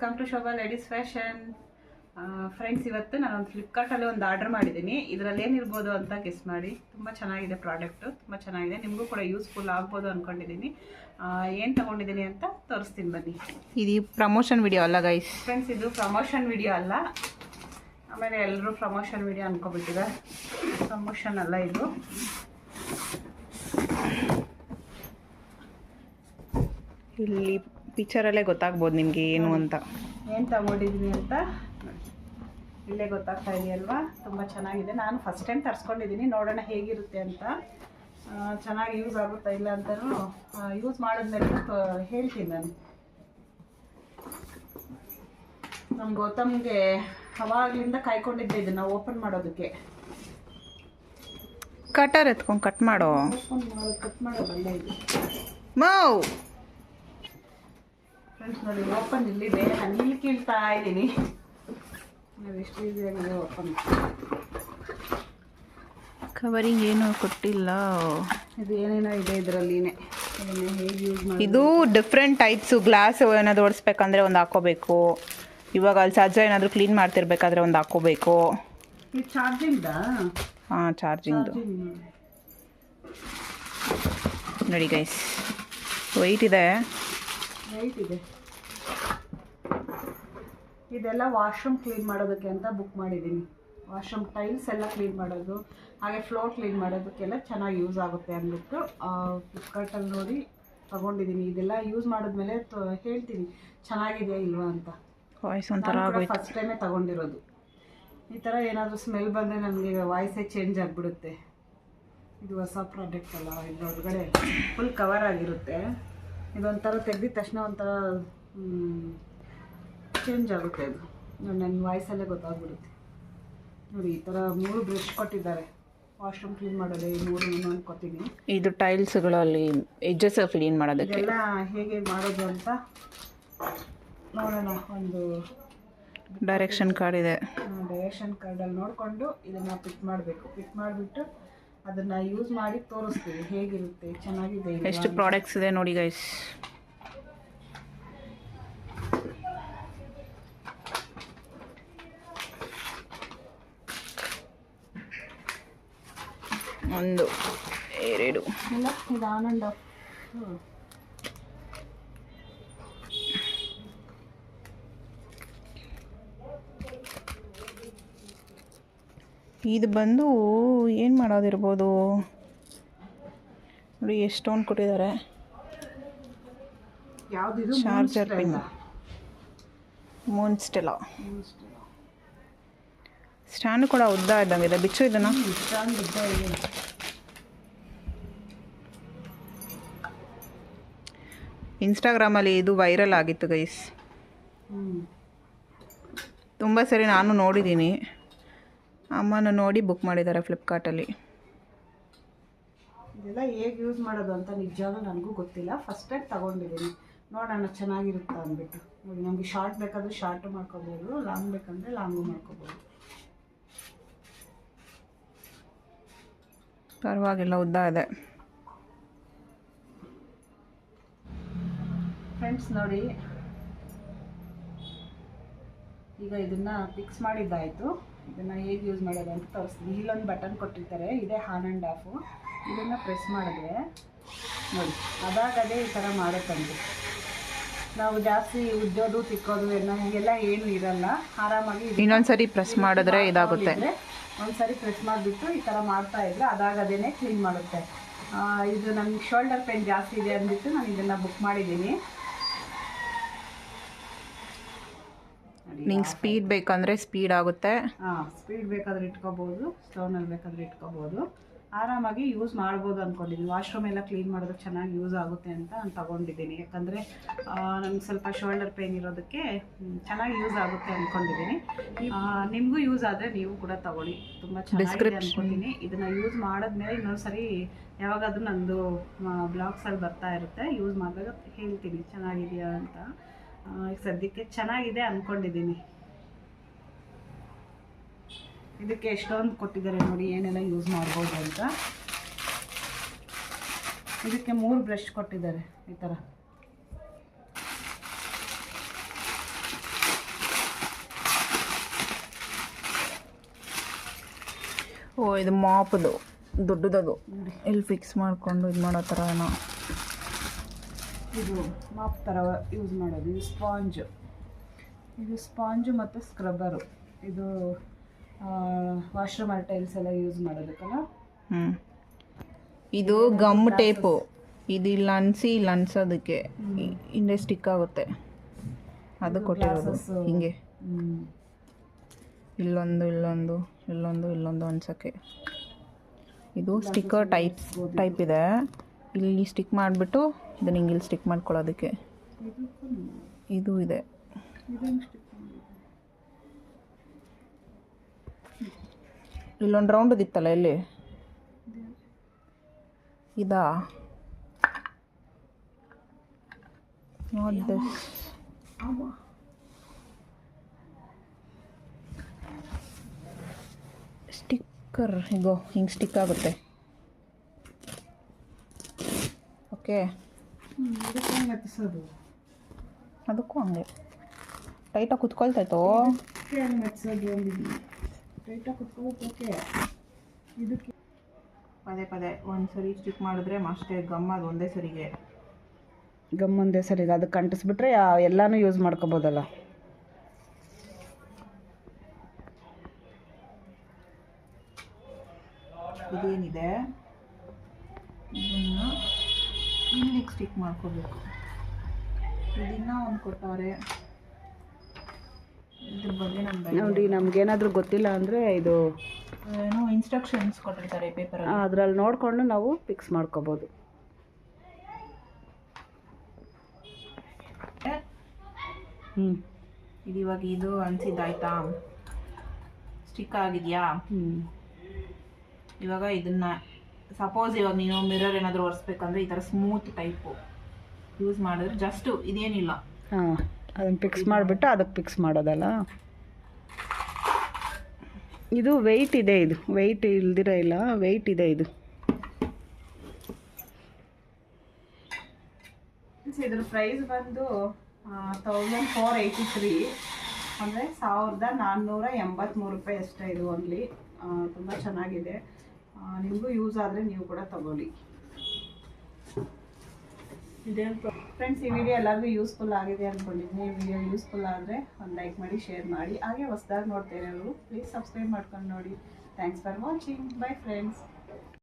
Welcome to Shobha ladies fashion. Friends, ಇವತ್ತು ನಾನೊಂದು ಫ್ಲಿಪ್ಕಾರ್ಟಲ್ಲಿ ಒಂದು ಆರ್ಡರ್ ಮಾಡಿದ್ದೀನಿ. ಇದರಲ್ಲಿ ಏನಿರ್ಬೋದು ಅಂತ ಗೆಸ್ ಮಾಡಿ. ತುಂಬ ಚೆನ್ನಾಗಿದೆ ಪ್ರಾಡಕ್ಟು, ತುಂಬ ಚೆನ್ನಾಗಿದೆ. ನಿಮಗೂ ಕೂಡ ಯೂಸ್ಫುಲ್ ಆಗ್ಬೋದು ಅಂದ್ಕೊಂಡಿದ್ದೀನಿ. ಏನು ತೊಗೊಂಡಿದ್ದೀನಿ ಅಂತ ತೋರಿಸ್ತೀನಿ ಬನ್ನಿ. ಇದು ಪ್ರಮೋಷನ್ ವಿಡಿಯೋ ಅಲ್ಲ ಗೈಸ್. ಫ್ರೆಂಡ್ಸ್, ಇದು ಪ್ರಮೋಷನ್ ವಿಡಿಯೋ ಅಲ್ಲ. ಆಮೇಲೆ ಎಲ್ಲರೂ ಪ್ರಮೋಷನ್ ವಿಡಿಯೋ ಅಂದ್ಕೊಬಿಟ್ಟಿದ್ದಾರೆ. ಪ್ರಮೋಷನ್ ಅಲ್ಲ ಇದು. ಇಲ್ಲಿ ಪಿಕ್ಚರಲ್ಲೇ ಗೊತ್ತಾಗ್ಬೋದು ನಿಮಗೆ ಏನು ಅಂತ. ಏನು ತಗೊಂಡಿದ್ದೀನಿ ಅಂತ ಇಲ್ಲೇ ಗೊತ್ತಾಗ್ತಾ ಇದೆಯಲ್ವಾ. ತುಂಬ ಚೆನ್ನಾಗಿದೆ. ನಾನು ಫಸ್ಟ್ ಟೈಮ್ ತರಿಸ್ಕೊಂಡಿದ್ದೀನಿ, ನೋಡೋಣ ಹೇಗಿರುತ್ತೆ ಅಂತ. ಚೆನ್ನಾಗಿ ಯೂಸ್ ಆಗುತ್ತಾ ಇಲ್ಲ ಅಂತಲೂ ಯೂಸ್ ಮಾಡಿದ್ಮೇಲೆ ಹೇಳ್ತೀನಿ ನಾನು. ನಮ್ಮ ಗೌತಮ್ಗೆ ಅವಾಗಲಿಂದ ಕಾಯ್ಕೊಂಡಿದ್ದೆ ಇದನ್ನು ಓಪನ್ ಮಾಡೋದಕ್ಕೆ. ಕಟರ್ ಎತ್ಕೊಂಡು ಕಟ್ ಮಾಡೋ. ಕಟ್ ಮಾಡೋದಲ್ಲ ಇದು. ಮಾವ್ ಫ್ರೆಂಡ್ಸ್ ನೋಡಿ, ಓಪನ್ ಇಲ್ಲಿದೆ. ನಾನು ಇಲ್ಲಿ ಕೀಳ್ತಾ ಇದ್ದೀನಿ. ನಾವು ಎಷ್ಟು ಈಸಿಯಾಗಿದೆ ಓಪನ್. ಕವರಿಂಗ್ ಏನು ಕೊಟ್ಟಿಲ್ಲ. ಇದು ಏನೇನೋ ಇದೆ ಇದರಲ್ಲಿನೇ. ಅದನ್ನು ಹೇಗೆ ಯೂಸ್ ಮಾಡಿ. ಇದು ಡಿಫ್ರೆಂಟ್ ಟೈಪ್ಸು. ಗ್ಲಾಸ್ ಏನಾದ್ರು ಓಡಿಸ್ಬೇಕಂದ್ರೆ ಒಂದು ಹಾಕೋಬೇಕು. ಇವಾಗ ಅಲ್ಲಿ ಚಾರ್ಜರ್ ಏನಾದರೂ ಕ್ಲೀನ್ ಮಾಡ್ತಿರ್ಬೇಕಾದ್ರೆ ಒಂದು ಹಾಕೋಬೇಕು. ಇದು ಚಾರ್ಜಿಂಗ್ದಾ? ಹಾಂ, ಚಾರ್ಜಿಂಗ್ದು ನೋಡಿ ಗೈಸ್. ವೆಯ್ಟ್ ಇದೆ. ರೈಟ್ ಇದೆ. ಇದೆಲ್ಲ ವಾಶ್ರೂಮ್ ಕ್ಲೀನ್ ಮಾಡೋದಕ್ಕೆ ಅಂತ ಬುಕ್ ಮಾಡಿದ್ದೀನಿ. ವಾಶ್ರೂಮ್ ಟೈಲ್ಸ್ ಎಲ್ಲ ಕ್ಲೀನ್ ಮಾಡೋದು, ಹಾಗೆ ಫ್ಲೋರ್ ಕ್ಲೀನ್ ಮಾಡೋದಕ್ಕೆಲ್ಲ ಚೆನ್ನಾಗಿ ಯೂಸ್ ಆಗುತ್ತೆ ಅಂದ್ಬಿಟ್ಟು ಫ್ಲಿಪ್ಕಾರ್ಟಲ್ಲಿ ನೋಡಿ ತೊಗೊಂಡಿದ್ದೀನಿ. ಇದೆಲ್ಲ ಯೂಸ್ ಮಾಡಿದ್ಮೇಲೆ ಹೇಳ್ತೀನಿ ಚೆನ್ನಾಗಿದೆ ಇಲ್ವಾ ಅಂತ. ವಾಯ್ಸ್ ಒಂಥರ ಫಸ್ಟ್ ಟೈಮೇ ತೊಗೊಂಡಿರೋದು. ಈ ಥರ ಏನಾದರೂ ಸ್ಮೆಲ್ ಬಂದರೆ ನನಗೆ ವಾಯ್ಸೇ ಚೇಂಜ್ ಆಗಿಬಿಡುತ್ತೆ. ಇದು ಹೊಸ ಪ್ರಾಡಕ್ಟ್ ಅಲ್ಲ, ಇದು ಹೊರಗಡೆ ಫುಲ್ ಕವರ್ ಆಗಿರುತ್ತೆ. ಇದೊಂಥರ ತೆಗೆದಿದ ತಕ್ಷಣ ಒಂಥರ ಚೇಂಜ್ ಆಗುತ್ತೆ. ಇದು ನನ್ನ ವಾಯ್ಸಲ್ಲೇ ಗೊತ್ತಾಗ್ಬಿಡುತ್ತೆ. ನೋಡಿ, ಈ ಥರ 3 ಬ್ರಷ್ ಕೊಟ್ಟಿದ್ದಾರೆ ವಾಶ್ರೂಮ್ ಕ್ಲೀನ್ ಮಾಡೋದೇ. ಈ 3 ಅನ್ಕೋತೀನಿ. ಇದು ಟೈಲ್ಸ್ಗಳಲ್ಲಿ ಎಡ್ಜಸ್ ಕ್ಲೀನ್ ಮಾಡೋದಕ್ಕೆ. ಇದೆಲ್ಲ ಹೇಗೆ ಮಾಡೋದು ಅಂತ ನೋಡೋಣ. ಒಂದು ಡೈರೆಕ್ಷನ್ ಕಾರ್ಡ್ ಇದೆ. ಡೈರೆಕ್ಷನ್ ಕಾರ್ಡಲ್ಲಿ ನೋಡಿಕೊಂಡು ಇದನ್ನು ಪಿಕ್ ಮಾಡಬೇಕು. ಪಿಕ್ ಮಾಡಿಬಿಟ್ಟು ಅದನ್ನು ಯೂಸ್ ಮಾಡಿ ತೋರಿಸ್ತೀವಿ ಹೇಗಿರುತ್ತೆ, ಚೆನ್ನಾಗಿದೆ. ಎಷ್ಟು ಪ್ರಾಡಕ್ಟ್ಸ್ ಇದೆ ನೋಡಿ ಗೈಸ್. ಒಂದು 2 ಇಲ್ಲ, ಇದು ಆನ್ ಆ್ಯಂಡ್ ಆಫ್. ಇದು ಬಂದು ಏನು ಮಾಡೋದಿರ್ಬೋದು ನೋಡಿ. ಎಷ್ಟೊಂದು ಕೊಟ್ಟಿದ್ದಾರೆ. ಯಾವುದಿದು? Charger pin. ಮೂನ್ಸ್ಟೆಲ್ಲ ಸ್ಟ್ಯಾಂಡ್ ಕೂಡ ಉದ್ದ ಇದ್ದಂಗಿದೆ. ಬಿಚ್ಚು ಇದನ್ನು. ಸ್ಟ್ಯಾಂಡ್ ಉದ್ದ ಇದೆ. ಇನ್ಸ್ಟಾಗ್ರಾಮಲ್ಲಿ ಇದು ವೈರಲ್ ಆಗಿತ್ತು ಗೈಸ್. ತುಂಬ ಸರಿ ನಾನು ನೋಡಿದ್ದೀನಿ. ಅಮ್ಮನ ನೋಡಿ ಬುಕ್ ಮಾಡಿದ್ದಾರೆ ಫ್ಲಿಪ್ಕಾರ್ಟಲ್ಲಿ. ಇದೆಲ್ಲ ಹೇಗೆ ಯೂಸ್ ಮಾಡೋದು ಅಂತ ನಿಜವಾಗ್ಲೂ ನನಗೂ ಗೊತ್ತಿಲ್ಲ. ಫಸ್ಟ್ ಟೈಮ್ ತೊಗೊಂಡಿದ್ದೀನಿ. ನೋಡೋಣ ಚೆನ್ನಾಗಿರುತ್ತಾ ಅಂದ್ಬಿಟ್ಟು. ನೋಡಿ, ನಮಗೆ ಶಾರ್ಟ್ ಬೇಕಾದರೆ ಶಾರ್ಟು ಮಾಡ್ಕೋಬೋದು, ಲಾಂಗ್ ಬೇಕಂದರೆ ಲಾಂಗು ಮಾಡ್ಕೋಬೋದು. ಪರವಾಗಿಲ್ಲ, ಉದ್ದ ಇದೆ. ಫ್ರೆಂಡ್ಸ್ ನೋಡಿ, ಈಗ ಇದನ್ನು ಫಿಕ್ಸ್ ಮಾಡಿದ್ದಾಯಿತು. ಇದನ್ನು ಹೇಗೆ ಯೂಸ್ ಮಾಡೋದು ಅಂತ ತೋರಿಸ್ತೀನಿ. ಇಲ್ಲೊಂದು ಬಟನ್ ಕೊಟ್ಟಿರ್ತಾರೆ, ಇದೇ ಆನ್ ಆ್ಯಂಡ್ ಆಫು. ಇದನ್ನು ಪ್ರೆಸ್ ಮಾಡಿದ್ರೆ ನೋಡಿ, ಅದಾಗದೇ ಈ ಥರ ಮಾಡುತ್ತಂತೆ. ನಾವು ಜಾಸ್ತಿ ಉಜ್ಜೋದು ತಿಕ್ಕೋದು ನಮಗೆಲ್ಲ ಏನು ಇರಲ್ಲ. ಆರಾಮಾಗಿ ಇನ್ನೊಂದು ಸರಿ ಪ್ರೆಸ್ ಮಾಡಿದ್ರೆ ಇದಾಗುತ್ತೆ. ಒಂದು ಸರಿ ಪ್ರೆಸ್ ಮಾಡಿಬಿಟ್ಟು ಈ ಥರ ಮಾಡ್ತಾ ಇದ್ರೆ ಅದಾಗದೇ ಕ್ಲೀನ್ ಮಾಡುತ್ತೆ. ಇದು ನನಗೆ ಶೋಲ್ಡರ್ ಪೇನ್ ಜಾಸ್ತಿ ಇದೆ ಅಂದ್ಬಿಟ್ಟು ನಾನು ಇದನ್ನು ಬುಕ್ ಮಾಡಿದ್ದೀನಿ. ನಿಂಗೆ ಸ್ಪೀಡ್ ಬೇಕಂದರೆ ಸ್ಪೀಡ್ ಆಗುತ್ತೆ. ಸ್ಪೀಡ್ ಬೇಕಾದರೆ ಇಟ್ಕೋಬೋದು, ಸ್ಲೋನಲ್ಲಿ ಬೇಕಾದರೆ ಇಟ್ಕೋಬೋದು. ಆರಾಮಾಗಿ ಯೂಸ್ ಮಾಡ್ಬೋದು ಅಂದ್ಕೊಂಡಿದ್ದೀನಿ. ವಾಶ್ರೂಮ್ ಎಲ್ಲ ಕ್ಲೀನ್ ಮಾಡೋದಕ್ಕೆ ಚೆನ್ನಾಗಿ ಯೂಸ್ ಆಗುತ್ತೆ ಅಂತ ನಾನು ತೊಗೊಂಡಿದ್ದೀನಿ. ಯಾಕಂದರೆ ನನಗೆ ಸ್ವಲ್ಪ ಶೋಲ್ಡರ್ ಪೇನ್ ಇರೋದಕ್ಕೆ ಚೆನ್ನಾಗಿ ಯೂಸ್ ಆಗುತ್ತೆ ಅಂದ್ಕೊಂಡಿದ್ದೀನಿ. ನಿಮಗೂ ಯೂಸ್ ಆದರೆ ನೀವು ಕೂಡ ತೊಗೊಳ್ಳಿ. ತುಂಬ ಚೆನ್ನಾಗಿದೆ ಅಂದ್ಕೊಂಡಿದ್ದೀನಿ. ಇದನ್ನು ಯೂಸ್ ಮಾಡಿದ್ಮೇಲೆ ಇನ್ನೊಂದು ಸರಿ ಯಾವಾಗಾದ್ರೂ ನಂದು ಬ್ಲಾಗ್ಸಲ್ಲಿ ಬರ್ತಾ ಇರುತ್ತೆ. ಯೂಸ್ ಮಾಡಿದಾಗ ಹೇಳ್ತೀನಿ ಚೆನ್ನಾಗಿದೆಯಾ ಅಂತ. ಈಗ ಸದ್ಯಕ್ಕೆ ಚೆನ್ನಾಗಿದೆ ಅಂದ್ಕೊಂಡಿದ್ದೀನಿ. ಇದಕ್ಕೆ ಎಷ್ಟೊಂದು ಕೊಟ್ಟಿದ್ದಾರೆ ನೋಡಿ, ಏನೆಲ್ಲ ಯೂಸ್ ಮಾಡ್ಬೋದು ಅಂತ. ಇದಕ್ಕೆ 3 ಬ್ರಷ್ ಕೊಟ್ಟಿದ್ದಾರೆ ಈ ಥರ. ಓ ಇದು ಮಾಪದು ದೊಡ್ಡದದು ಇಲ್ಲಿ ಫಿಕ್ಸ್ ಮಾಡಿಕೊಂಡು ಇದು ಮಾಡೋ ಥರ ಏನೋ. ಇದು ಮಾಪ್ ಥರ ಯೂಸ್ ಮಾಡೋದು. ಇದು ಸ್ಪಾಂಜು ಮತ್ತು ಸ್ಕ್ರಬ್ಬರು. ಇದು ವಾಶ್ರೂಮ್ ಟೈಲ್ಸ್ ಎಲ್ಲ ಯೂಸ್ ಮಾಡೋದಕ್ಕಲ್ಲ. ಇದು ಗಮ್ ಟೇಪು. ಇದು ಇಲ್ಲಿ ಅನ್ಸೋದಕ್ಕೆ ಹಿಂದೆ ಸ್ಟಿಕ್ ಆಗುತ್ತೆ. ಅದು ಕೊಟ್ಟಿರೋದು ಹಿಂಗೆ ಇಲ್ಲೊಂದು ಅನ್ಸೋಕ್ಕೆ. ಇದು ಸ್ಟಿಕ್ಕರ್ ಟೈಪ್ ಇದೆ. ಇಲ್ಲಿ ಸ್ಟಿಕ್ ಮಾಡಿಬಿಟ್ಟು ಇದನ್ನ ಹಿಂಗೆ ಇಲ್ಲಿ ಸ್ಟಿಕ್ ಮಾಡ್ಕೊಳ್ಳೋದಕ್ಕೆ ಇದು ಇದೆ. ಇಲ್ಲೊಂದು ರೌಂಡ್ ಇತ್ತಲ್ಲ ಇಲ್ಲಿ ಇದಾ ಸ್ಟಿಕ್ಕರ್ ಹೀಗೋ ಹಿಂಗೆ ಸ್ಟಿಕ್ ಆಗುತ್ತೆ. ಓಕೆ ಅದಕ್ಕೂ ಹಂಗೆ ಟೈಟಾಗಿ ಕುತ್ಕೊಳ್ತಾಯ್ತು. ಪದೇ ಒಂದು ಸರಿ ಸ್ಟಿಕ್ ಮಾಡಿದ್ರೆ ಅಷ್ಟೇ ಗಮ್. ಅದು ಒಂದೇ ಸರಿಗೆ ಅದಕ್ಕೆ ಅಂಟಿಸ್ಬಿಟ್ರೆ ಎಲ್ಲನೂ ಯೂಸ್ ಮಾಡ್ಕೋಬೋದಲ್ಲ. ಇದೇನಿದೆ ಇದನ್ನು ಇಲ್ಲಿಗೆ ಸ್ಟಿಕ್ ಮಾಡ್ಕೋಬೇಕು. ಇದನ್ನ ಒಂದು ಕೊಟ್ಟವ್ರೆ. ಇದ್ರ ಬಗ್ಗೆ ನೋಡಿ, ನಮ್ಗೇನಾದರೂ ಗೊತ್ತಿಲ್ಲ ಅಂದರೆ ಇದು ಏನೋ ಇನ್ಸ್ಟ್ರಕ್ಷನ್ಸ್ ಕೊಟ್ಟಿರ್ತಾರೆ ಪೇಪರ್. ಅದರಲ್ಲಿ ನೋಡಿಕೊಂಡು ನಾವು ಫಿಕ್ಸ್ ಮಾಡ್ಕೋಬೋದು. ಇದು ಇವಾಗ ಇದು ಅನ್ಸಿದ್ದಾಯ್ತಾ, ಸ್ಟಿಕ್ ಆಗಿದೆಯಾ. ಇವಾಗ ಇದನ್ನ ಸಪೋಸ್ ಇವಾಗ ನೀನು ಮಿರರ್ ಏನಾದರೂ ಒರೆಸ್ಬೇಕಂದ್ರೆ ಈ ಥರ ಸ್ಮೂತ್ ಟೈಪು ಯೂಸ್ ಮಾಡಿದ್ರೆ ಜಸ್ಟ್ ಇದೇನಿಲ್ಲ. ಅದನ್ನು ಫಿಕ್ಸ್ ಮಾಡಿಬಿಟ್ಟು ಅದಕ್ಕೆ ಫಿಕ್ಸ್ ಮಾಡೋದಲ್ಲ. ಇದು ವೆಯ್ಟ್ ಇದೆ. ಇದು ವೆಯ್ಟ್ ಇಲ್ದಿರ ಇಲ್ಲ, ವೆಯ್ಟ್ ಇದೆ. ಇದು ಇದ್ರ ಪ್ರೈಸ್ ಬಂದು 1483 ಅಂದರೆ 1483 ರೂಪಾಯಿ ಅಷ್ಟೇ. ಇದು ಓನ್ಲಿ ತುಂಬ ಚೆನ್ನಾಗಿದೆ. ನಿಮಗೂ ಯೂಸ್ ಆದರೆ ನೀವು ಕೂಡ ತಗೊಳ್ಳಿ. ಫ್ರೆಂಡ್ಸ್, ಈ ವಿಡಿಯೋ ಎಲ್ಲರಿಗೂ ಯೂಸ್ಫುಲ್ ಆಗಿದೆ ಅಂದ್ಕೊಂಡಿದ್ದೀನಿ. ಈ ವಿಡಿಯೋ ಯೂಸ್ಫುಲ್ ಆದರೆ ಒಂದು ಲೈಕ್ ಮಾಡಿ, ಶೇರ್ ಮಾಡಿ. ಹಾಗೆ ಹೊಸದಾಗಿ ನೋಡ್ತಾ ಇರೋರು ಪ್ಲೀಸ್ ಸಬ್ಸ್ಕ್ರೈಬ್ ಮಾಡ್ಕೊಂಡು ನೋಡಿ. Thanks for watching. By friends.